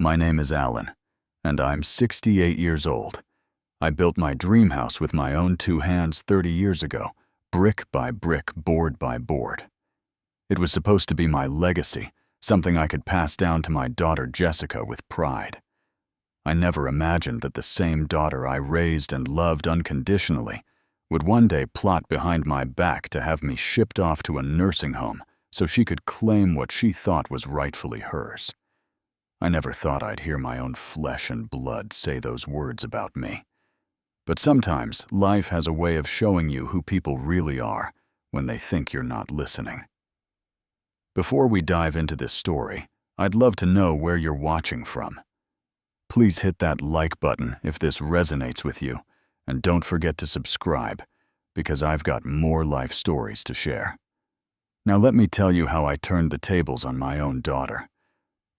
My name is Alan, and I'm 68 years old. I built my dream house with my own two hands 30 years ago, brick by brick, board by board. It was supposed to be my legacy, something I could pass down to my daughter Jessica with pride. I never imagined that the same daughter I raised and loved unconditionally would one day plot behind my back to have me shipped off to a nursing home so she could claim what she thought was rightfully hers. I never thought I'd hear my own flesh and blood say those words about me. But sometimes life has a way of showing you who people really are when they think you're not listening. Before we dive into this story, I'd love to know where you're watching from. Please hit that like button if this resonates with you, and don't forget to subscribe, because I've got more life stories to share. Now let me tell you how I turned the tables on my own daughter.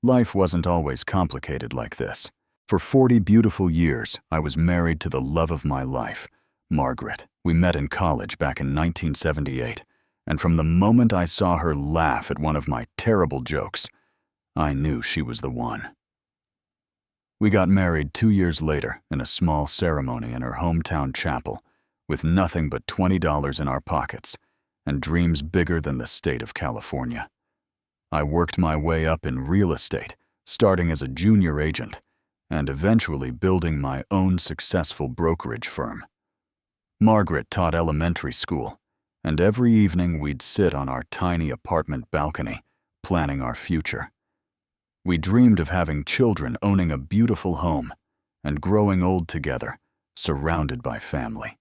Life wasn't always complicated like this. For 40 beautiful years, I was married to the love of my life, Margaret. We met in college back in 1978, and from the moment I saw her laugh at one of my terrible jokes, I knew she was the one. We got married 2 years later in a small ceremony in her hometown chapel, with nothing but $20 in our pockets and dreams bigger than the state of California. I worked my way up in real estate, starting as a junior agent, and eventually building my own successful brokerage firm. Margaret taught elementary school, and every evening we'd sit on our tiny apartment balcony, planning our future. We dreamed of having children, owning a beautiful home, and growing old together, surrounded by family.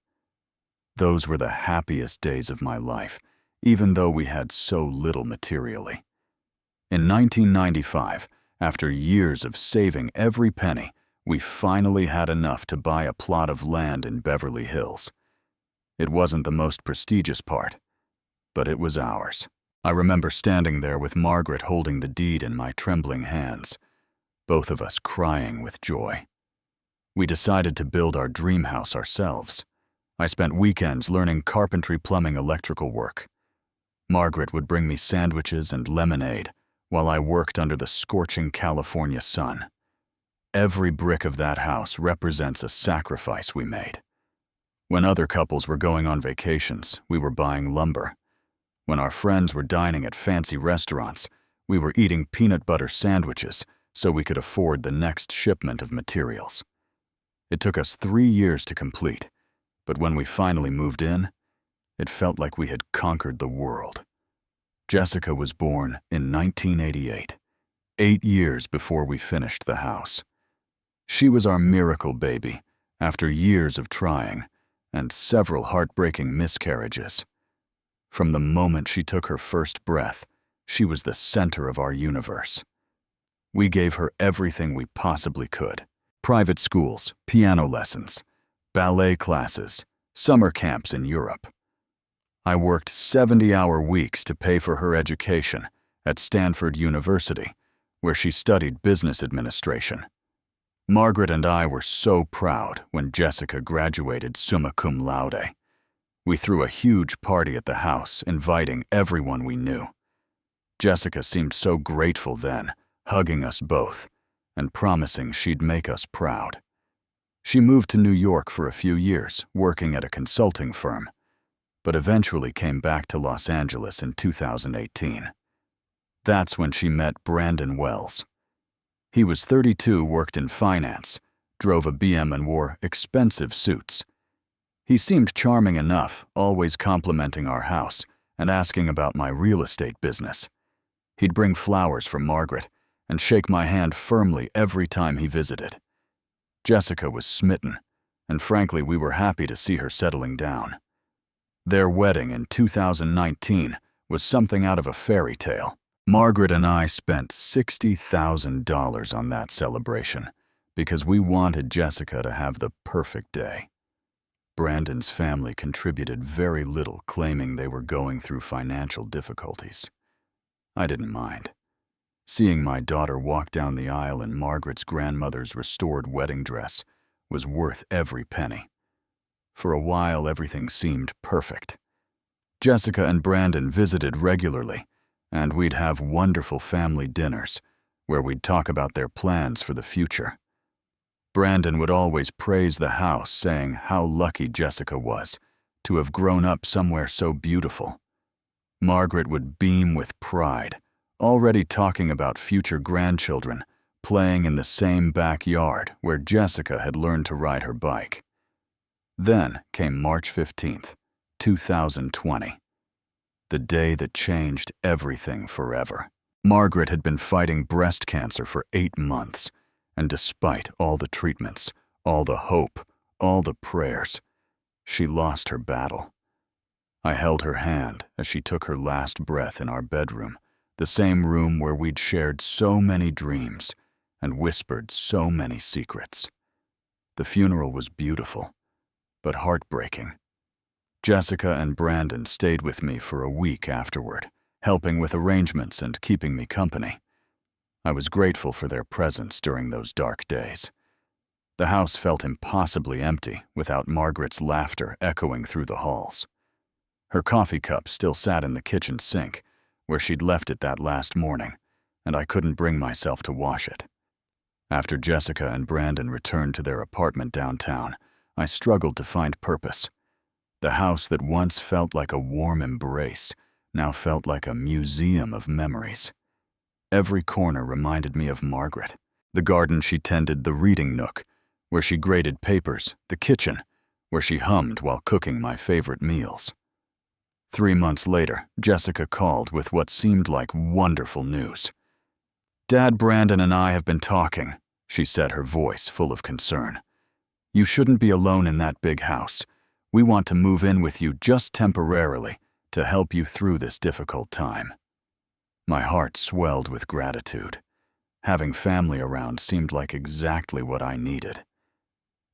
Those were the happiest days of my life, even though we had so little materially. In 1995, after years of saving every penny, we finally had enough to buy a plot of land in Beverly Hills. It wasn't the most prestigious part, but it was ours. I remember standing there with Margaret holding the deed in my trembling hands, both of us crying with joy. We decided to build our dream house ourselves. I spent weekends learning carpentry, plumbing, electrical work. Margaret would bring me sandwiches and lemonade while I worked under the scorching California sun. Every brick of that house represents a sacrifice we made. When other couples were going on vacations, we were buying lumber. When our friends were dining at fancy restaurants, we were eating peanut butter sandwiches so we could afford the next shipment of materials. It took us 3 years to complete, but when we finally moved in, it felt like we had conquered the world. Jessica was born in 1988, 8 years before we finished the house. She was our miracle baby after years of trying and several heartbreaking miscarriages. From the moment she took her first breath, she was the center of our universe. We gave her everything we possibly could: private schools, piano lessons, ballet classes, summer camps in Europe. I worked 70-hour weeks to pay for her education at Stanford University, where she studied business administration. Margaret and I were so proud when Jessica graduated summa cum laude. We threw a huge party at the house, inviting everyone we knew. Jessica seemed so grateful then, hugging us both and promising she'd make us proud. She moved to New York for a few years, working at a consulting firm, but eventually came back to Los Angeles in 2018. That's when she met Brandon Wells. He was 32, worked in finance, drove a BM, and wore expensive suits. He seemed charming enough, always complimenting our house and asking about my real estate business. He'd bring flowers for Margaret and shake my hand firmly every time he visited. Jessica was smitten, and frankly, we were happy to see her settling down. Their wedding in 2019 was something out of a fairy tale. Margaret and I spent $60,000 on that celebration because we wanted Jessica to have the perfect day. Brandon's family contributed very little, claiming they were going through financial difficulties. I didn't mind. Seeing my daughter walk down the aisle in Margaret's grandmother's restored wedding dress was worth every penny. For a while, everything seemed perfect. Jessica and Brandon visited regularly, and we'd have wonderful family dinners, where we'd talk about their plans for the future. Brandon would always praise the house, saying how lucky Jessica was to have grown up somewhere so beautiful. Margaret would beam with pride, already talking about future grandchildren, playing in the same backyard where Jessica had learned to ride her bike. Then came March 15th, 2020, the day that changed everything forever. Margaret had been fighting breast cancer for 8 months, and despite all the treatments, all the hope, all the prayers, she lost her battle. I held her hand as she took her last breath in our bedroom, the same room where we'd shared so many dreams and whispered so many secrets. The funeral was beautiful, but heartbreaking. Jessica and Brandon stayed with me for a week afterward, helping with arrangements and keeping me company. I was grateful for their presence during those dark days. The house felt impossibly empty without Margaret's laughter echoing through the halls. Her coffee cup still sat in the kitchen sink, where she'd left it that last morning, and I couldn't bring myself to wash it. After Jessica and Brandon returned to their apartment downtown, I struggled to find purpose. The house that once felt like a warm embrace now felt like a museum of memories. Every corner reminded me of Margaret. The garden she tended, the reading nook, where she graded papers, the kitchen, where she hummed while cooking my favorite meals. 3 months later, Jessica called with what seemed like wonderful news. "Dad, Brandon, and I have been talking," she said, her voice full of concern. "You shouldn't be alone in that big house. We want to move in with you just temporarily to help you through this difficult time." My heart swelled with gratitude. Having family around seemed like exactly what I needed.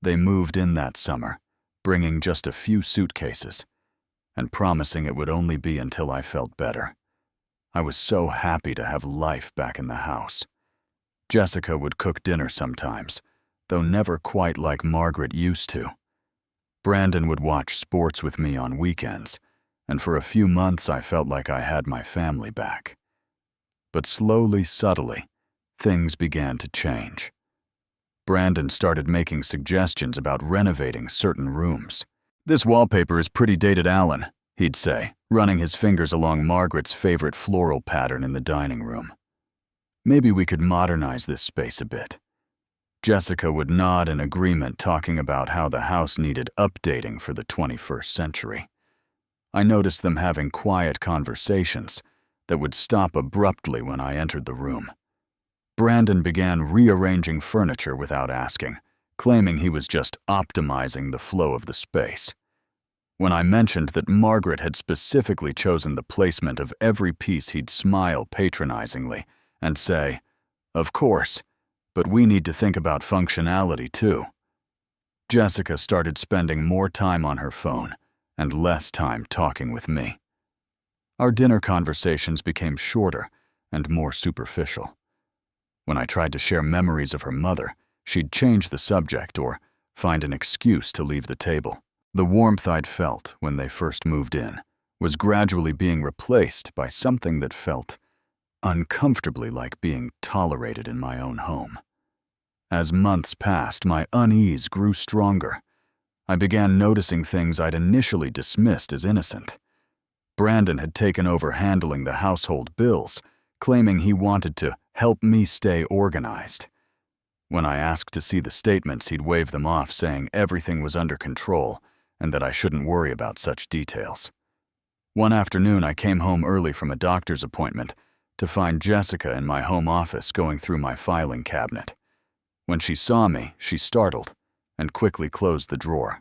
They moved in that summer, bringing just a few suitcases, and promising it would only be until I felt better. I was so happy to have life back in the house. Jessica would cook dinner sometimes, though never quite like Margaret used to. Brandon would watch sports with me on weekends, and for a few months I felt like I had my family back. But slowly, subtly, things began to change. Brandon started making suggestions about renovating certain rooms. "This wallpaper is pretty dated, Alan," he'd say, running his fingers along Margaret's favorite floral pattern in the dining room. "Maybe we could modernize this space a bit." Jessica would nod in agreement, talking about how the house needed updating for the 21st century. I noticed them having quiet conversations that would stop abruptly when I entered the room. Brandon began rearranging furniture without asking, claiming he was just optimizing the flow of the space. When I mentioned that Margaret had specifically chosen the placement of every piece, he'd smile patronizingly and say, "Of course, but we need to think about functionality too." Jessica started spending more time on her phone and less time talking with me. Our dinner conversations became shorter and more superficial. When I tried to share memories of her mother, she'd change the subject or find an excuse to leave the table. The warmth I'd felt when they first moved in was gradually being replaced by something that felt uncomfortably like being tolerated in my own home. As months passed, my unease grew stronger. I began noticing things I'd initially dismissed as innocent. Brandon had taken over handling the household bills, claiming he wanted to help me stay organized. When I asked to see the statements, he'd wave them off, saying everything was under control and that I shouldn't worry about such details. One afternoon, I came home early from a doctor's appointment to find Jessica in my home office going through my filing cabinet. When she saw me, she startled and quickly closed the drawer.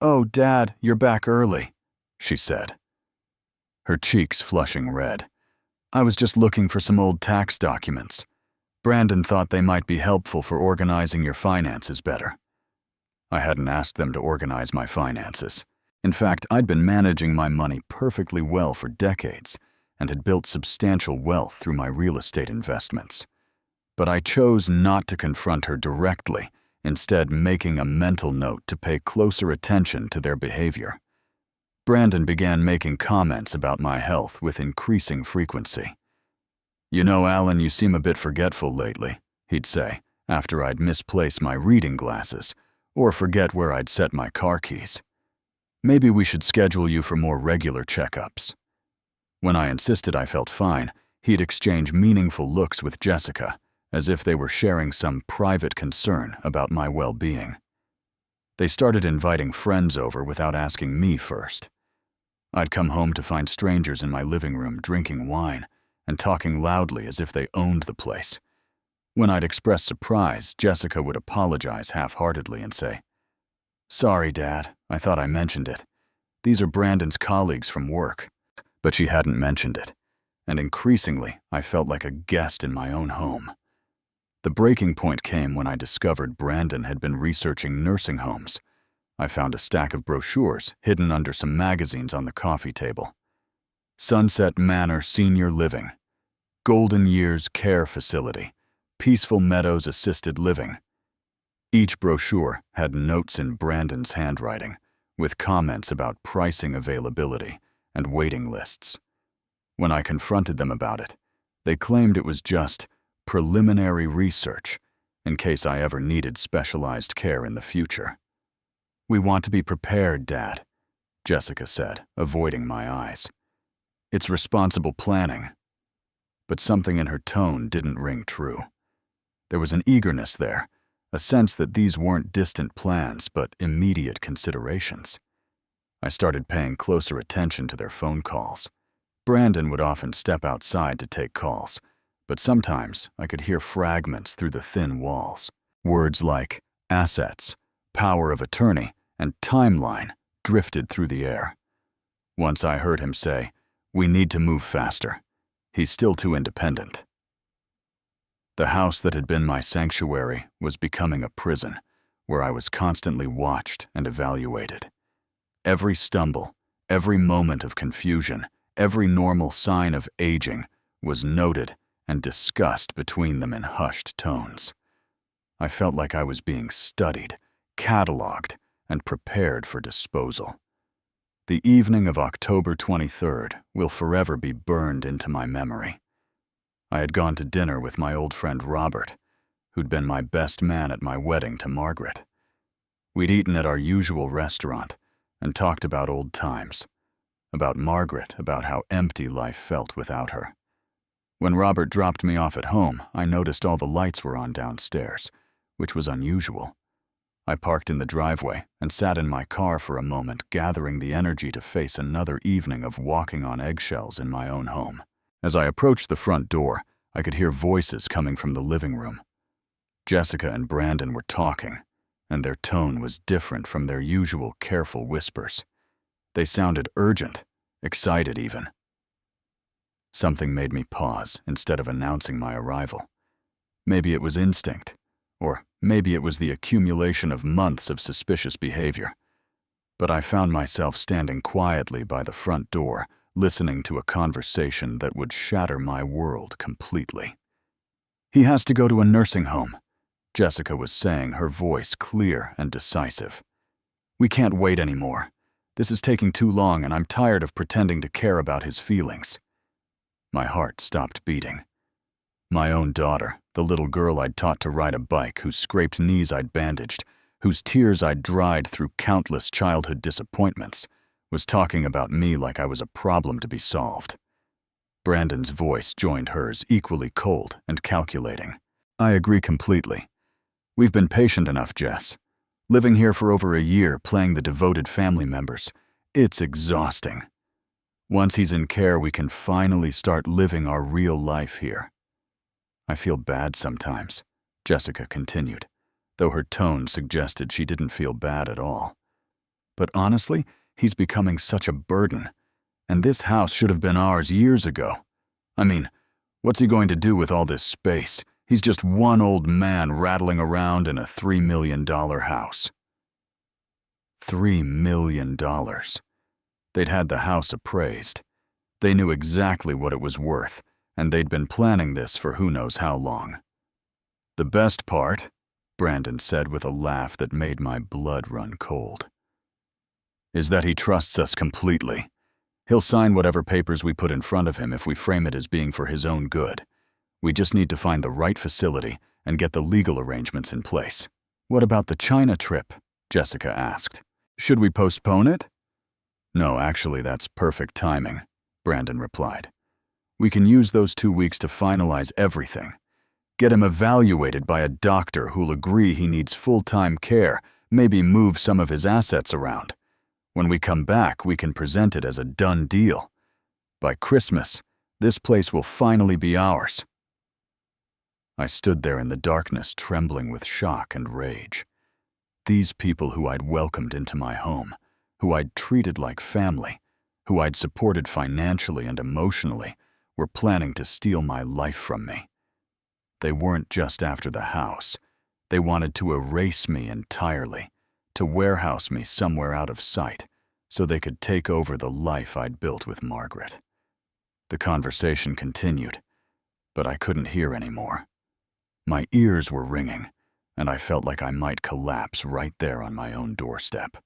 "Oh, Dad, you're back early," she said, her cheeks flushing red. "I was just looking for some old tax documents. Brandon thought they might be helpful for organizing your finances better." I hadn't asked them to organize my finances. In fact, I'd been managing my money perfectly well for decades and had built substantial wealth through my real estate investments. But I chose not to confront her directly, instead making a mental note to pay closer attention to their behavior. Brandon began making comments about my health with increasing frequency. "You know, Alan, you seem a bit forgetful lately," he'd say, after I'd misplace my reading glasses or forget where I'd set my car keys. "Maybe we should schedule you for more regular checkups." When I insisted I felt fine, he'd exchange meaningful looks with Jessica, as if they were sharing some private concern about my well-being. They started inviting friends over without asking me first. I'd come home to find strangers in my living room drinking wine and talking loudly as if they owned the place. When I'd express surprise, Jessica would apologize half-heartedly and say, "Sorry, Dad, I thought I mentioned it. These are Brandon's colleagues from work." But she hadn't mentioned it, and increasingly I felt like a guest in my own home. The breaking point came when I discovered Brandon had been researching nursing homes. I found a stack of brochures hidden under some magazines on the coffee table. Sunset Manor Senior Living, Golden Years Care Facility, Peaceful Meadows Assisted Living. Each brochure had notes in Brandon's handwriting, with comments about pricing availability and waiting lists. When I confronted them about it, they claimed it was just preliminary research in case I ever needed specialized care in the future. "We want to be prepared, Dad," Jessica said, avoiding my eyes. "It's responsible planning." But something in her tone didn't ring true. There was an eagerness there, a sense that these weren't distant plans but immediate considerations. I started paying closer attention to their phone calls. Brandon would often step outside to take calls, but sometimes I could hear fragments through the thin walls. Words like assets, power of attorney, and timeline drifted through the air. Once I heard him say, "We need to move faster. He's still too independent." The house that had been my sanctuary was becoming a prison, where I was constantly watched and evaluated. Every stumble, every moment of confusion, every normal sign of aging was noted and discussed between them in hushed tones. I felt like I was being studied, cataloged, and prepared for disposal. The evening of October 23rd will forever be burned into my memory. I had gone to dinner with my old friend Robert, who'd been my best man at my wedding to Margaret. We'd eaten at our usual restaurant and talked about old times, about Margaret, about how empty life felt without her. When Robert dropped me off at home, I noticed all the lights were on downstairs, which was unusual. I parked in the driveway and sat in my car for a moment, gathering the energy to face another evening of walking on eggshells in my own home. As I approached the front door, I could hear voices coming from the living room. Jessica and Brandon were talking, and their tone was different from their usual careful whispers. They sounded urgent, excited even. Something made me pause instead of announcing my arrival. Maybe it was instinct, or maybe it was the accumulation of months of suspicious behavior. But I found myself standing quietly by the front door, listening to a conversation that would shatter my world completely. "He has to go to a nursing home," Jessica was saying, her voice clear and decisive. "We can't wait anymore. This is taking too long, and I'm tired of pretending to care about his feelings." My heart stopped beating. My own daughter, the little girl I'd taught to ride a bike, whose scraped knees I'd bandaged, whose tears I'd dried through countless childhood disappointments, was talking about me like I was a problem to be solved. Brandon's voice joined hers, equally cold and calculating. "I agree completely. We've been patient enough, Jess. Living here for over a year, playing the devoted family members, it's exhausting. Once he's in care, we can finally start living our real life here." "I feel bad sometimes," Jessica continued, though her tone suggested she didn't feel bad at all. "But honestly, he's becoming such a burden, and this house should have been ours years ago. I mean, what's he going to do with all this space? He's just one old man rattling around in a $3 million house." $3 million. They'd had the house appraised. They knew exactly what it was worth, and they'd been planning this for who knows how long. "The best part," Brandon said with a laugh that made my blood run cold, "is that he trusts us completely. He'll sign whatever papers we put in front of him if we frame it as being for his own good. We just need to find the right facility and get the legal arrangements in place. What about the China trip? Jessica asked. Should we postpone it? No, actually, that's perfect timing, Brandon replied. We can use those 2 weeks to finalize everything. Get him evaluated by a doctor who'll agree he needs full-time care, maybe move some of his assets around. When we come back, we can present it as a done deal. By Christmas, this place will finally be ours. I stood there in the darkness, trembling with shock and rage. These people who I'd welcomed into my home, who I'd treated like family, who I'd supported financially and emotionally, were planning to steal my life from me. They weren't just after the house. They wanted to erase me entirely, to warehouse me somewhere out of sight, so they could take over the life I'd built with Margaret. The conversation continued, but I couldn't hear anymore. My ears were ringing, and I felt like I might collapse right there on my own doorstep.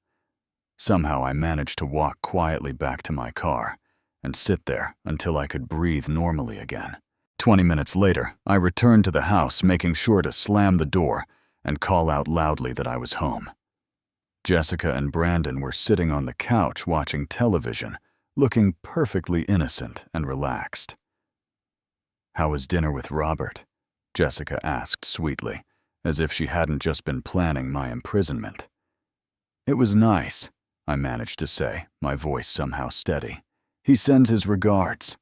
Somehow I managed to walk quietly back to my car and sit there until I could breathe normally again. 20 minutes later, I returned to the house, making sure to slam the door and call out loudly that I was home. Jessica and Brandon were sitting on the couch watching television, looking perfectly innocent and relaxed. "How was dinner with Robert?" Jessica asked sweetly, as if she hadn't just been planning my imprisonment. "It was nice," I managed to say, my voice somehow steady. "He sends his regards."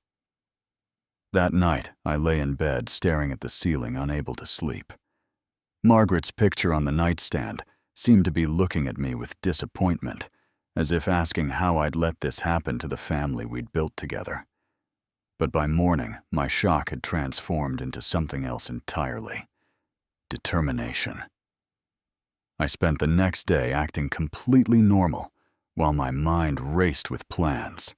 That night, I lay in bed staring at the ceiling, unable to sleep. Margaret's picture on the nightstand seemed to be looking at me with disappointment, as if asking how I'd let this happen to the family we'd built together. But by morning, my shock had transformed into something else entirely: determination. I spent the next day acting completely normal, while my mind raced with plans.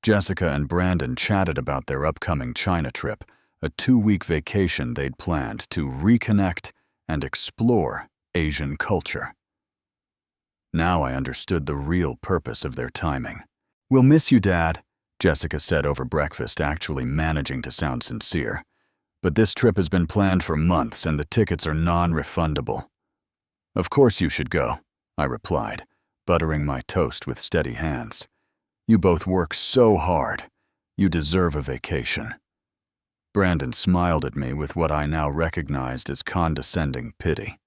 Jessica and Brandon chatted about their upcoming China trip, a 2-week vacation they'd planned to reconnect and explore Asian culture. Now I understood the real purpose of their timing. "We'll miss you, Dad," Jessica said over breakfast, actually managing to sound sincere. "But this trip has been planned for months and the tickets are non-refundable." "Of course you should go," I replied, buttering my toast with steady hands. "You both work so hard. You deserve a vacation." Brandon smiled at me with what I now recognized as condescending pity.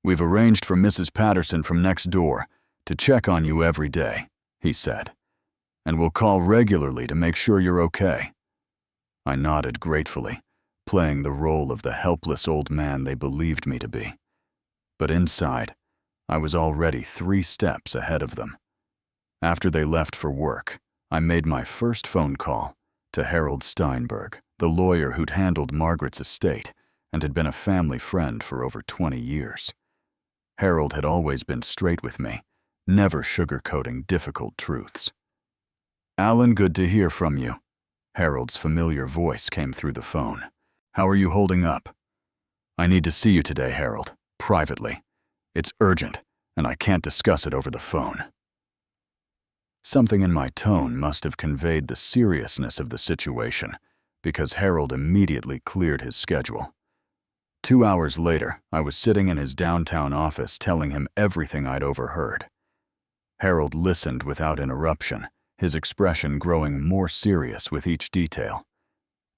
"We've arranged for Mrs. Patterson from next door to check on you every day," he said, "and we'll call regularly to make sure you're okay." I nodded gratefully, playing the role of the helpless old man they believed me to be. But inside, I was already 3 steps ahead of them. After they left for work, I made my first phone call to Harold Steinberg, the lawyer who'd handled Margaret's estate and had been a family friend for over 20 years. Harold had always been straight with me, never sugarcoating difficult truths. "Alan, good to hear from you." Harold's familiar voice came through the phone. "How are you holding up?" "I need to see you today, Harold, privately. It's urgent, and I can't discuss it over the phone." Something in my tone must have conveyed the seriousness of the situation, because Harold immediately cleared his schedule. 2 hours later, I was sitting in his downtown office telling him everything I'd overheard. Harold listened without interruption, his expression growing more serious with each detail.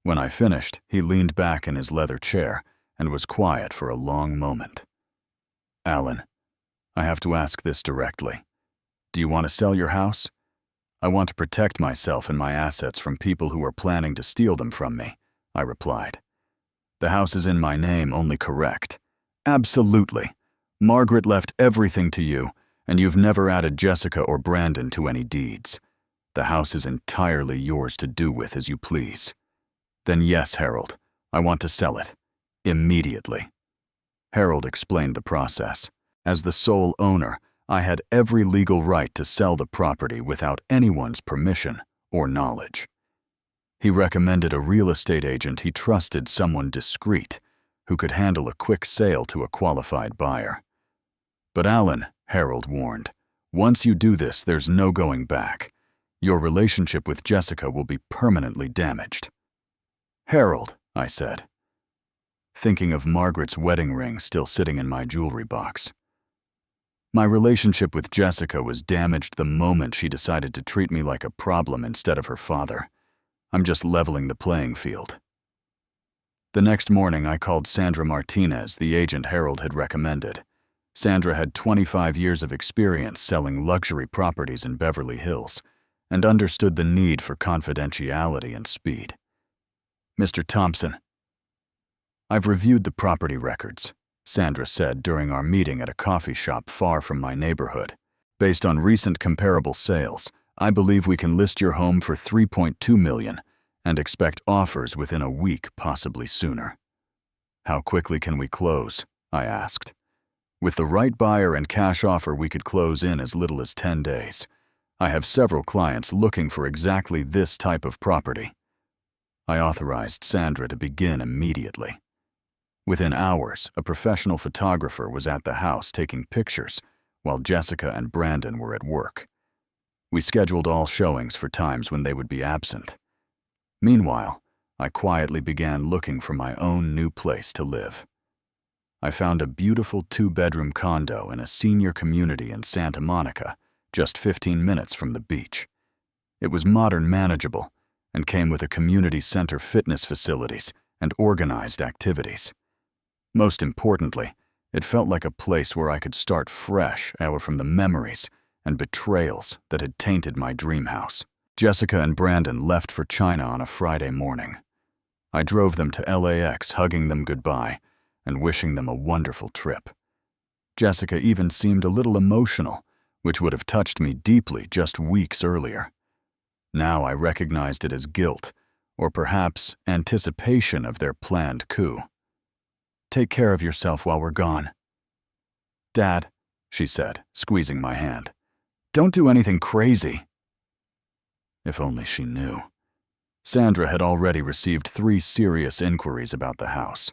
When I finished, he leaned back in his leather chair and was quiet for a long moment. "Alan, I have to ask this directly. Do you want to sell your house? I want to protect myself and my assets from people who are planning to steal them from me," I replied. "The house is in my name, only correct." "Absolutely. Margaret left everything to you, and you've never added Jessica or Brandon to any deeds. The house is entirely yours to do with as you please." "Then yes, Harold, I want to sell it. Immediately." Harold explained the process. As the sole owner, I had every legal right to sell the property without anyone's permission or knowledge. He recommended a real estate agent he trusted, someone discreet, who could handle a quick sale to a qualified buyer. "But Alan," Harold warned, "once you do this, there's no going back. Your relationship with Jessica will be permanently damaged." "Harold, I said, thinking of Margaret's wedding ring still sitting in my jewelry box. My relationship with Jessica was damaged the moment she decided to treat me like a problem instead of her father. I'm just leveling the playing field. The next morning, I called Sandra Martinez, the agent Harold had recommended. Sandra had 25 years of experience selling luxury properties in Beverly Hills and understood the need for confidentiality and speed. "Mr. Thompson, I've reviewed the property records," Sandra said during our meeting at a coffee shop far from my neighborhood. "Based on recent comparable sales, I believe we can list your home for $3.2 million and expect offers within a week, possibly sooner." "How quickly can we close?" I asked. "With the right buyer and cash offer, we could close in as little as 10 days. I have several clients looking for exactly this type of property." I authorized Sandra to begin immediately. Within hours, a professional photographer was at the house taking pictures while Jessica and Brandon were at work. We scheduled all showings for times when they would be absent. Meanwhile, I quietly began looking for my own new place to live. I found a beautiful 2-bedroom condo in a senior community in Santa Monica, just 15 minutes from the beach. It was modern, manageable, and came with a community center, fitness facilities, and organized activities. Most importantly, it felt like a place where I could start fresh out from the memories and betrayals that had tainted my dream house. Jessica and Brandon left for China on a Friday morning. I drove them to LAX, hugging them goodbye and wishing them a wonderful trip. Jessica even seemed a little emotional, which would have touched me deeply just weeks earlier. Now I recognized it as guilt, or perhaps anticipation of their planned coup. "Take care of yourself while we're gone." "Dad," she said, squeezing my hand, "don't do anything crazy." If only she knew. Sandra had already received 3 serious inquiries about the house.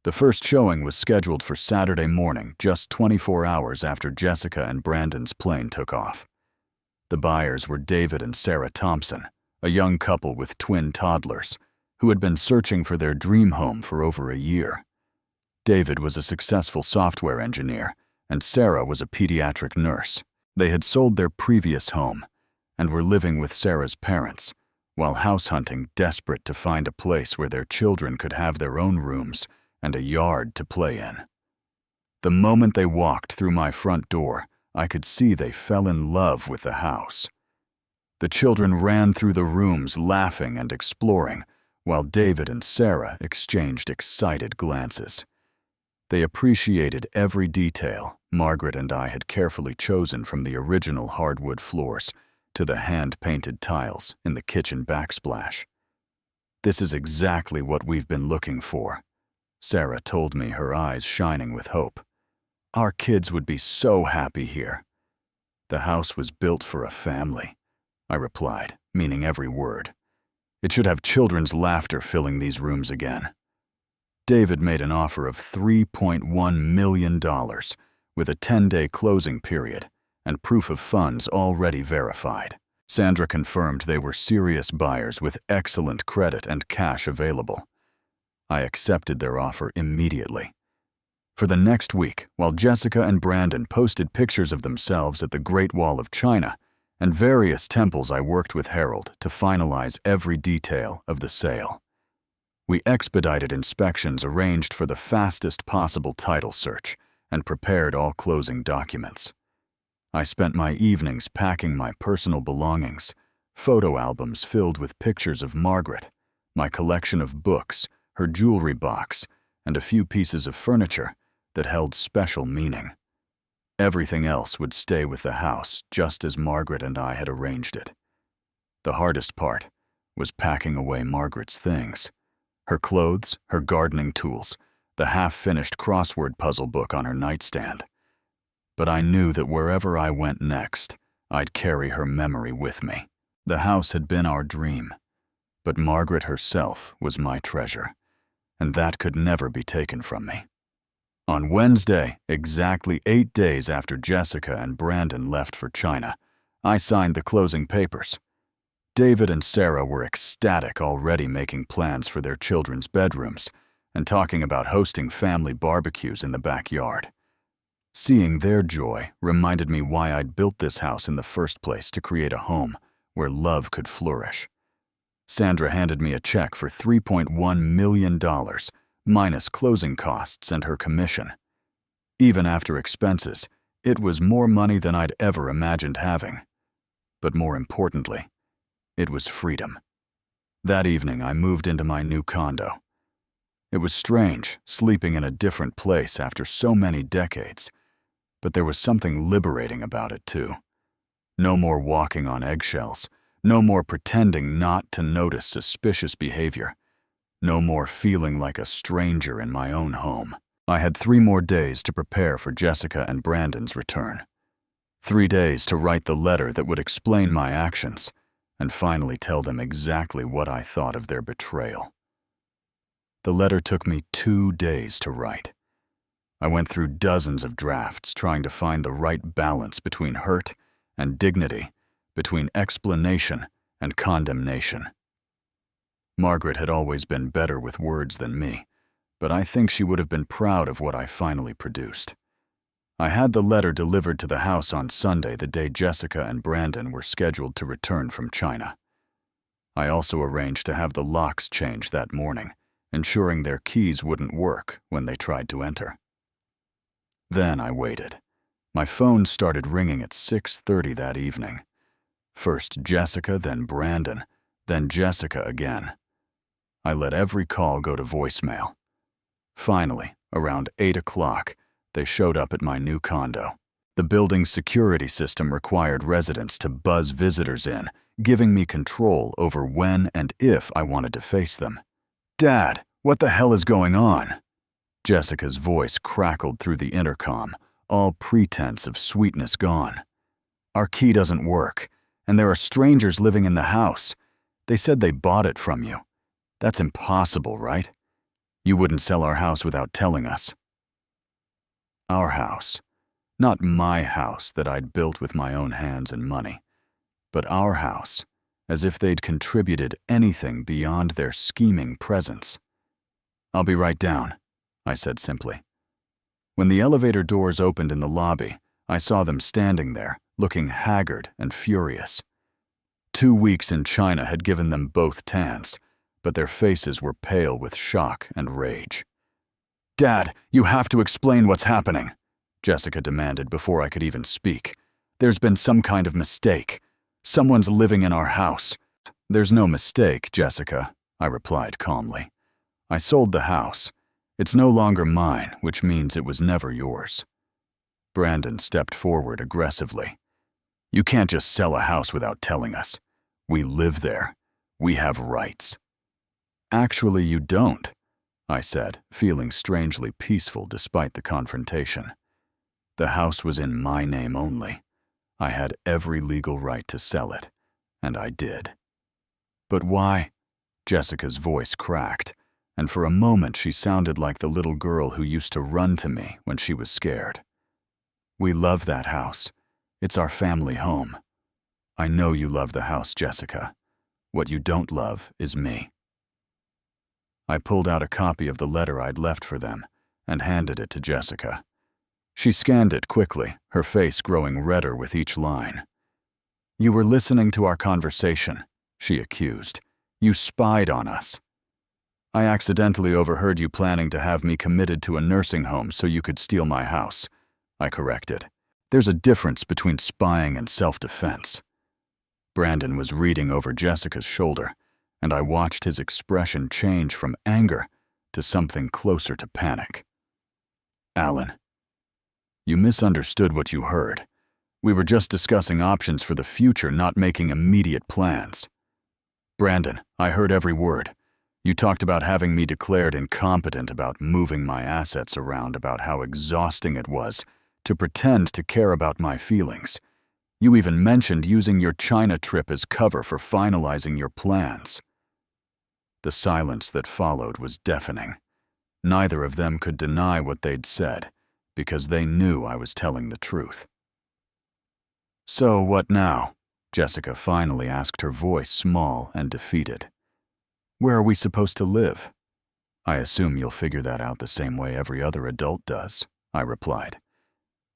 The first showing was scheduled for Saturday morning, just 24 hours after Jessica and Brandon's plane took off. The buyers were David and Sarah Thompson, a young couple with twin toddlers, who had been searching for their dream home for over a year. David was a successful software engineer, and Sarah was a pediatric nurse. They had sold their previous home and were living with Sarah's parents, while house hunting, desperate to find a place where their children could have their own rooms and a yard to play in. The moment they walked through my front door, I could see they fell in love with the house. The children ran through the rooms laughing and exploring, while David and Sarah exchanged excited glances. They appreciated every detail Margaret and I had carefully chosen, from the original hardwood floors to the hand-painted tiles in the kitchen backsplash. "This is exactly what we've been looking for," Sarah told me, her eyes shining with hope. "Our kids would be so happy here." "The house was built for a family," I replied, meaning every word. "It should have children's laughter filling these rooms again." David made an offer of $3.1 million with a 10-day closing period and proof of funds already verified. Sandra confirmed they were serious buyers with excellent credit and cash available. I accepted their offer immediately. For the next week, while Jessica and Brandon posted pictures of themselves at the Great Wall of China and various temples, I worked with Harold to finalize every detail of the sale. We expedited inspections, arranged for the fastest possible title search, and prepared all closing documents. I spent my evenings packing my personal belongings, photo albums filled with pictures of Margaret, my collection of books, her jewelry box, and a few pieces of furniture that held special meaning. Everything else would stay with the house, just as Margaret and I had arranged it. The hardest part was packing away Margaret's things: her clothes, her gardening tools, the half-finished crossword puzzle book on her nightstand. But I knew that wherever I went next, I'd carry her memory with me. The house had been our dream, but Margaret herself was my treasure, and that could never be taken from me. On Wednesday, exactly 8 days after Jessica and Brandon left for China, I signed the closing papers. David and Sarah were ecstatic, already making plans for their children's bedrooms and talking about hosting family barbecues in the backyard. Seeing their joy reminded me why I'd built this house in the first place, to create a home where love could flourish. Sandra handed me a check for $3.1 million, minus closing costs and her commission. Even after expenses, it was more money than I'd ever imagined having. But more importantly, it was freedom. That evening, I moved into my new condo. It was strange, sleeping in a different place after so many decades, but there was something liberating about it too. No more walking on eggshells, no more pretending not to notice suspicious behavior, no more feeling like a stranger in my own home. I had 3 more days to prepare for Jessica and Brandon's return. 3 days to write the letter that would explain my actions and finally tell them exactly what I thought of their betrayal. The letter took me 2 days to write. I went through dozens of drafts trying to find the right balance between hurt and dignity, between explanation and condemnation. Margaret had always been better with words than me, but I think she would have been proud of what I finally produced. I had the letter delivered to the house on Sunday, the day Jessica and Brandon were scheduled to return from China. I also arranged to have the locks changed that morning, ensuring their keys wouldn't work when they tried to enter. Then I waited. My phone started ringing at 6:30 that evening. First Jessica, then Brandon, then Jessica again. I let every call go to voicemail. Finally, around 8 o'clock, they showed up at my new condo. The building's security system required residents to buzz visitors in, giving me control over when and if I wanted to face them. "Dad, what the hell is going on?" Jessica's voice crackled through the intercom, all pretense of sweetness gone. "Our key doesn't work, and there are strangers living in the house. They said they bought it from you. That's impossible, right? You wouldn't sell our house without telling us." Our house. Not my house that I'd built with my own hands and money, but our house, as if they'd contributed anything beyond their scheming presence. "I'll be right down," I said simply. When the elevator doors opened in the lobby, I saw them standing there, looking haggard and furious. 2 weeks in China had given them both tans, but their faces were pale with shock and rage. "Dad, you have to explain what's happening," Jessica demanded before I could even speak. "There's been some kind of mistake. Someone's living in our house." "There's no mistake, Jessica," I replied calmly. "I sold the house. It's no longer mine, which means it was never yours." Brandon stepped forward aggressively. "You can't just sell a house without telling us. We live there. We have rights." "Actually, you don't," I said, feeling strangely peaceful despite the confrontation. The house was in my name only. I had every legal right to sell it, and I did. "But why?" Jessica's voice cracked, and for a moment she sounded like the little girl who used to run to me when she was scared. "We love that house. It's our family home. I know you love the house, Jessica. What you don't love is me." I pulled out a copy of the letter I'd left for them and handed it to Jessica. She scanned it quickly, her face growing redder with each line. "You were listening to our conversation," she accused. "You spied on us." "I accidentally overheard you planning to have me committed to a nursing home so you could steal my house," I corrected. "There's a difference between spying and self-defense." Brandon was reading over Jessica's shoulder, and I watched his expression change from anger to something closer to panic. "Alan, you misunderstood what you heard. We were just discussing options for the future, not making immediate plans." "Brandon, I heard every word. You talked about having me declared incompetent, about moving my assets around, about how exhausting it was to pretend to care about my feelings. You even mentioned using your China trip as cover for finalizing your plans." The silence that followed was deafening. Neither of them could deny what they'd said, because they knew I was telling the truth. "So what now?" Jessica finally asked, her voice small and defeated. "Where are we supposed to live?" "I assume you'll figure that out the same way every other adult does," I replied.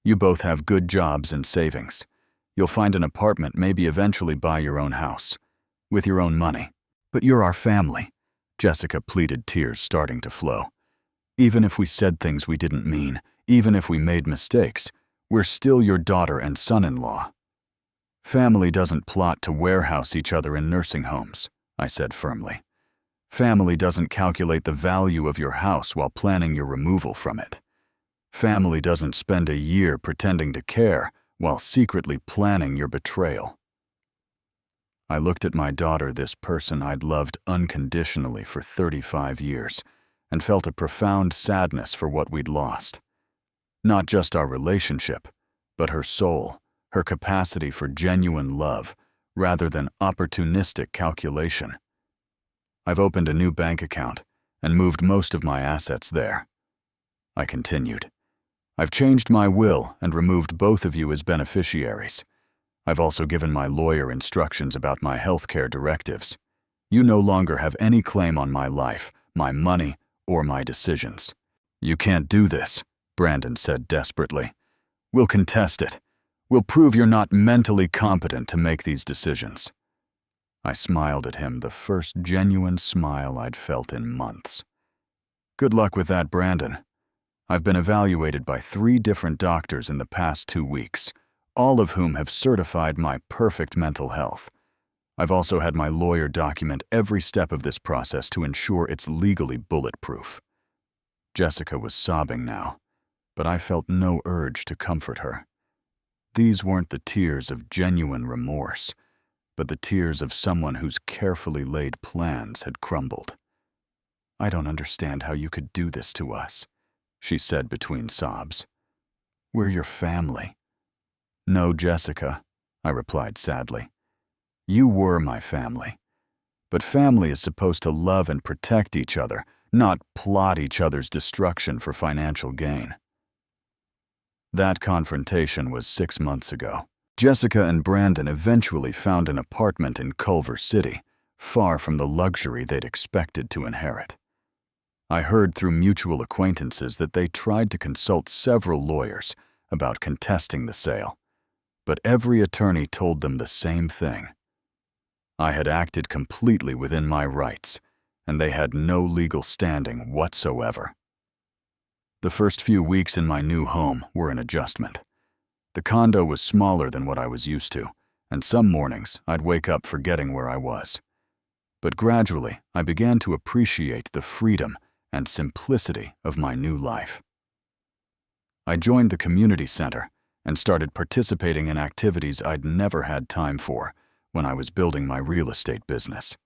"You both have good jobs and savings. You'll find an apartment, maybe eventually buy your own house. With your own money. But you're our family," Jessica pleaded, tears starting to flow. "Even if we said things we didn't mean, even if we made mistakes, we're still your daughter and son-in-law." "Family doesn't plot to warehouse each other in nursing homes," I said firmly. "Family doesn't calculate the value of your house while planning your removal from it. Family doesn't spend a year pretending to care while secretly planning your betrayal." I looked at my daughter, this person I'd loved unconditionally for 35 years, and felt a profound sadness for what we'd lost. Not just our relationship, but her soul, her capacity for genuine love, rather than opportunistic calculation. "I've opened a new bank account and moved most of my assets there," I continued. "I've changed my will and removed both of you as beneficiaries. I've also given my lawyer instructions about my healthcare directives. You no longer have any claim on my life, my money, or my decisions." "You can't do this," Brandon said desperately. "We'll contest it. We'll prove you're not mentally competent to make these decisions." I smiled at him, the first genuine smile I'd felt in months. "Good luck with that, Brandon. I've been evaluated by 3 different doctors in the past 2 weeks, all of whom have certified my perfect mental health. I've also had my lawyer document every step of this process to ensure it's legally bulletproof." Jessica was sobbing now, but I felt no urge to comfort her. These weren't the tears of genuine remorse, but the tears of someone whose carefully laid plans had crumbled. "I don't understand how you could do this to us," she said between sobs. "We're your family." "No, Jessica," I replied sadly. "You were my family. But family is supposed to love and protect each other, not plot each other's destruction for financial gain." That confrontation was 6 months ago. Jessica and Brandon eventually found an apartment in Culver City, far from the luxury they'd expected to inherit. I heard through mutual acquaintances that they tried to consult several lawyers about contesting the sale, but every attorney told them the same thing. I had acted completely within my rights, and they had no legal standing whatsoever. The first few weeks in my new home were an adjustment. The condo was smaller than what I was used to, and some mornings I'd wake up forgetting where I was. But gradually, I began to appreciate the freedom and simplicity of my new life. I joined the community center and started participating in activities I'd never had time for when I was building my real estate business.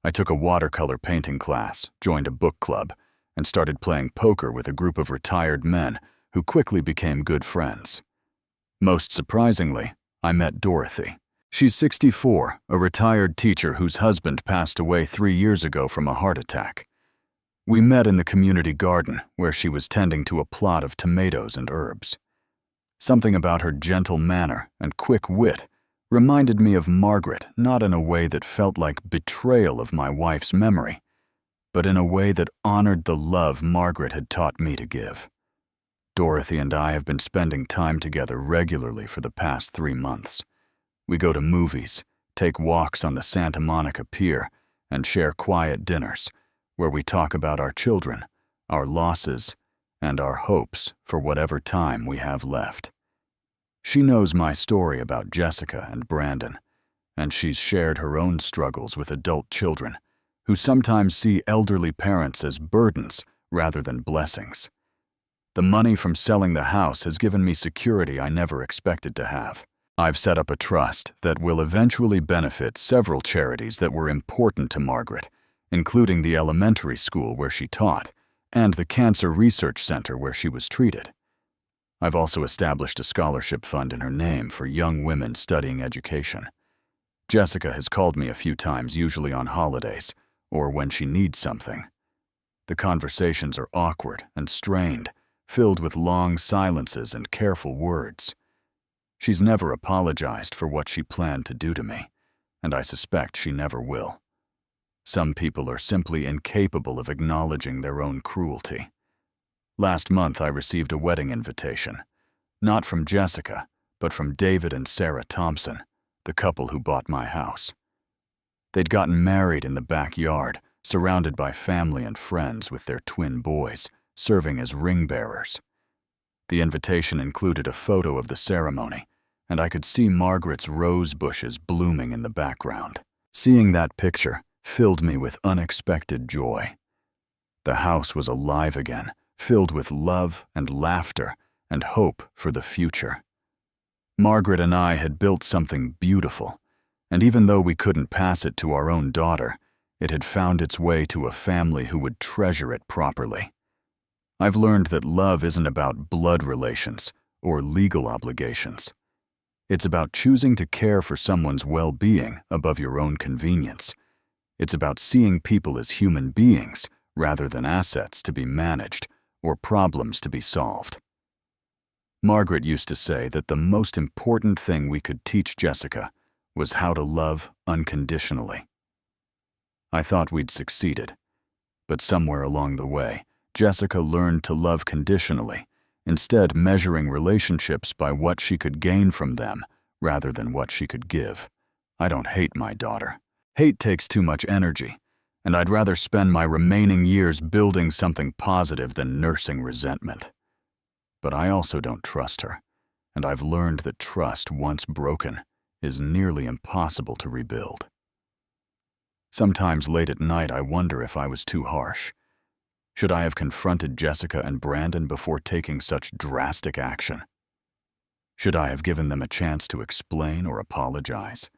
I took a watercolor painting class, joined a book club, and started playing poker with a group of retired men who quickly became good friends. Most surprisingly, I met Dorothy. She's 64, a retired teacher whose husband passed away 3 years ago from a heart attack. We met in the community garden where she was tending to a plot of tomatoes and herbs. Something about her gentle manner and quick wit reminded me of Margaret, not in a way that felt like betrayal of my wife's memory, but in a way that honored the love Margaret had taught me to give. Dorothy and I have been spending time together regularly for the past 3 months. We go to movies, take walks on the Santa Monica Pier, and share quiet dinners where we talk about our children, our losses, and our hopes for whatever time we have left. She knows my story about Jessica and Brandon, and she's shared her own struggles with adult children who sometimes see elderly parents as burdens rather than blessings. The money from selling the house has given me security I never expected to have. I've set up a trust that will eventually benefit several charities that were important to Margaret, including the elementary school where she taught and the cancer research center where she was treated. I've also established a scholarship fund in her name for young women studying education. Jessica has called me a few times, usually on holidays or when she needs something. The conversations are awkward and strained, filled with long silences and careful words. She's never apologized for what she planned to do to me, and I suspect she never will. Some people are simply incapable of acknowledging their own cruelty. Last month, I received a wedding invitation, not from Jessica, but from David and Sarah Thompson, the couple who bought my house. They'd gotten married in the backyard, surrounded by family and friends with their twin boys, serving as ring bearers. The invitation included a photo of the ceremony, and I could see Margaret's rose bushes blooming in the background. Seeing that picture filled me with unexpected joy. The house was alive again, filled with love and laughter and hope for the future. Margaret and I had built something beautiful, and even though we couldn't pass it to our own daughter, it had found its way to a family who would treasure it properly. I've learned that love isn't about blood relations or legal obligations. It's about choosing to care for someone's well-being above your own convenience. It's about seeing people as human beings rather than assets to be managed or problems to be solved. Margaret used to say that the most important thing we could teach Jessica was how to love unconditionally. I thought we'd succeeded, but somewhere along the way, Jessica learned to love conditionally, instead measuring relationships by what she could gain from them rather than what she could give. I don't hate my daughter. Hate takes too much energy, and I'd rather spend my remaining years building something positive than nursing resentment. But I also don't trust her, and I've learned that trust, once broken, is nearly impossible to rebuild. Sometimes late at night, I wonder if I was too harsh. Should I have confronted Jessica and Brandon before taking such drastic action? Should I have given them a chance to explain or apologize?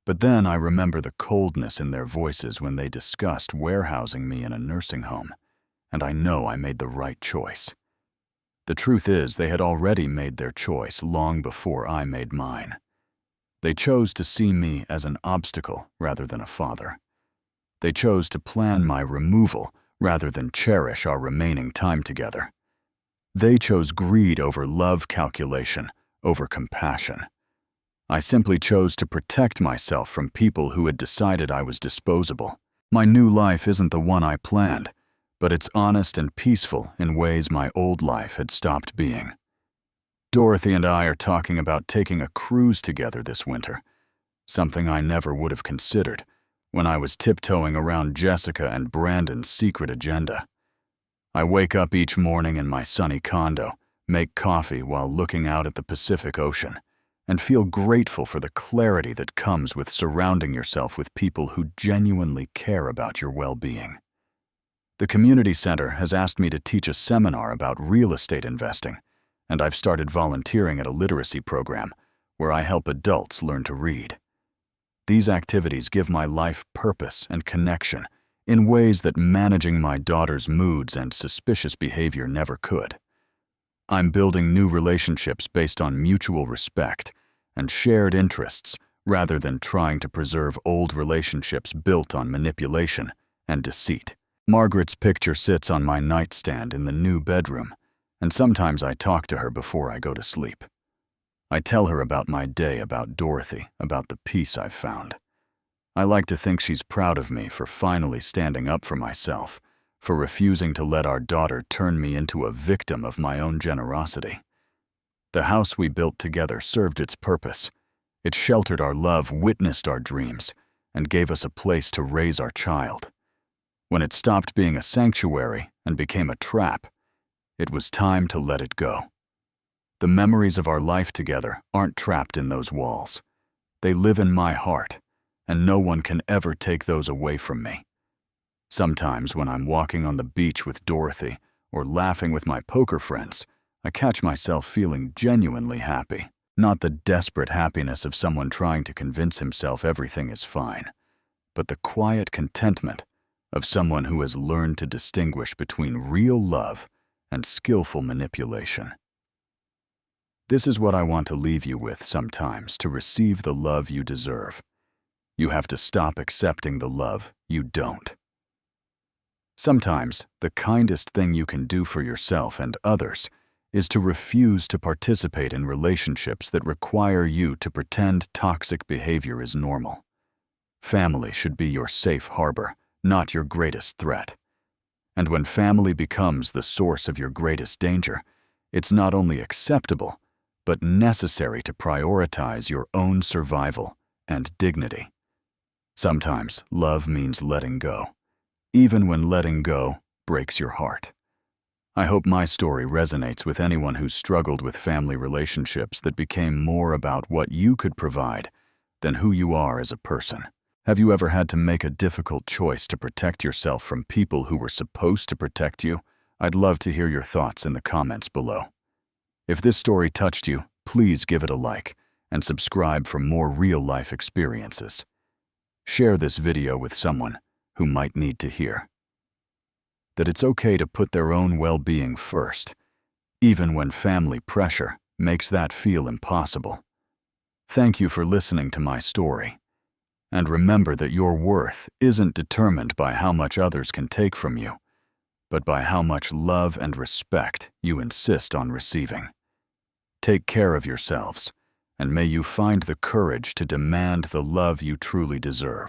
But then I remember the coldness in their voices when they discussed warehousing me in a nursing home, and I know I made the right choice. The truth is, they had already made their choice long before I made mine. They chose to see me as an obstacle rather than a father. They chose to plan my removal rather than cherish our remaining time together. They chose greed over love, calculation over compassion. I simply chose to protect myself from people who had decided I was disposable. My new life isn't the one I planned, but it's honest and peaceful in ways my old life had stopped being. Dorothy and I are talking about taking a cruise together this winter, something I never would have considered when I was tiptoeing around Jessica and Brandon's secret agenda. I wake up each morning in my sunny condo, make coffee while looking out at the Pacific Ocean, and feel grateful for the clarity that comes with surrounding yourself with people who genuinely care about your well-being. The community center has asked me to teach a seminar about real estate investing, and I've started volunteering at a literacy program where I help adults learn to read. These activities give my life purpose and connection in ways that managing my daughter's moods and suspicious behavior never could. I'm building new relationships based on mutual respect and shared interests rather than trying to preserve old relationships built on manipulation and deceit. Margaret's picture sits on my nightstand in the new bedroom, and sometimes I talk to her before I go to sleep. I tell her about my day, about Dorothy, about the peace I've found. I like to think she's proud of me for finally standing up for myself, for refusing to let our daughter turn me into a victim of my own generosity. The house we built together served its purpose. It sheltered our love, witnessed our dreams, and gave us a place to raise our child. When it stopped being a sanctuary and became a trap, it was time to let it go. The memories of our life together aren't trapped in those walls. They live in my heart, and no one can ever take those away from me. Sometimes when I'm walking on the beach with Dorothy or laughing with my poker friends, I catch myself feeling genuinely happy. Not the desperate happiness of someone trying to convince himself everything is fine, but the quiet contentment of someone who has learned to distinguish between real love and skillful manipulation. This is what I want to leave you with sometimes to receive the love you deserve. You have to stop accepting the love you don't. Sometimes, the kindest thing you can do for yourself and others is to refuse to participate in relationships that require you to pretend toxic behavior is normal. Family should be your safe harbor, not your greatest threat. And when family becomes the source of your greatest danger, it's not only acceptable, but necessary to prioritize your own survival and dignity. Sometimes love means letting go, even when letting go breaks your heart. I hope my story resonates with anyone who's struggled with family relationships that became more about what you could provide than who you are as a person. Have you ever had to make a difficult choice to protect yourself from people who were supposed to protect you? I'd love to hear your thoughts in the comments below. If this story touched you, please give it a like and subscribe for more real-life experiences. Share this video with someone who might need to hear that it's okay to put their own well-being first, even when family pressure makes that feel impossible. Thank you for listening to my story. And remember that your worth isn't determined by how much others can take from you, but by how much love and respect you insist on receiving. Take care of yourselves, and may you find the courage to demand the love you truly deserve.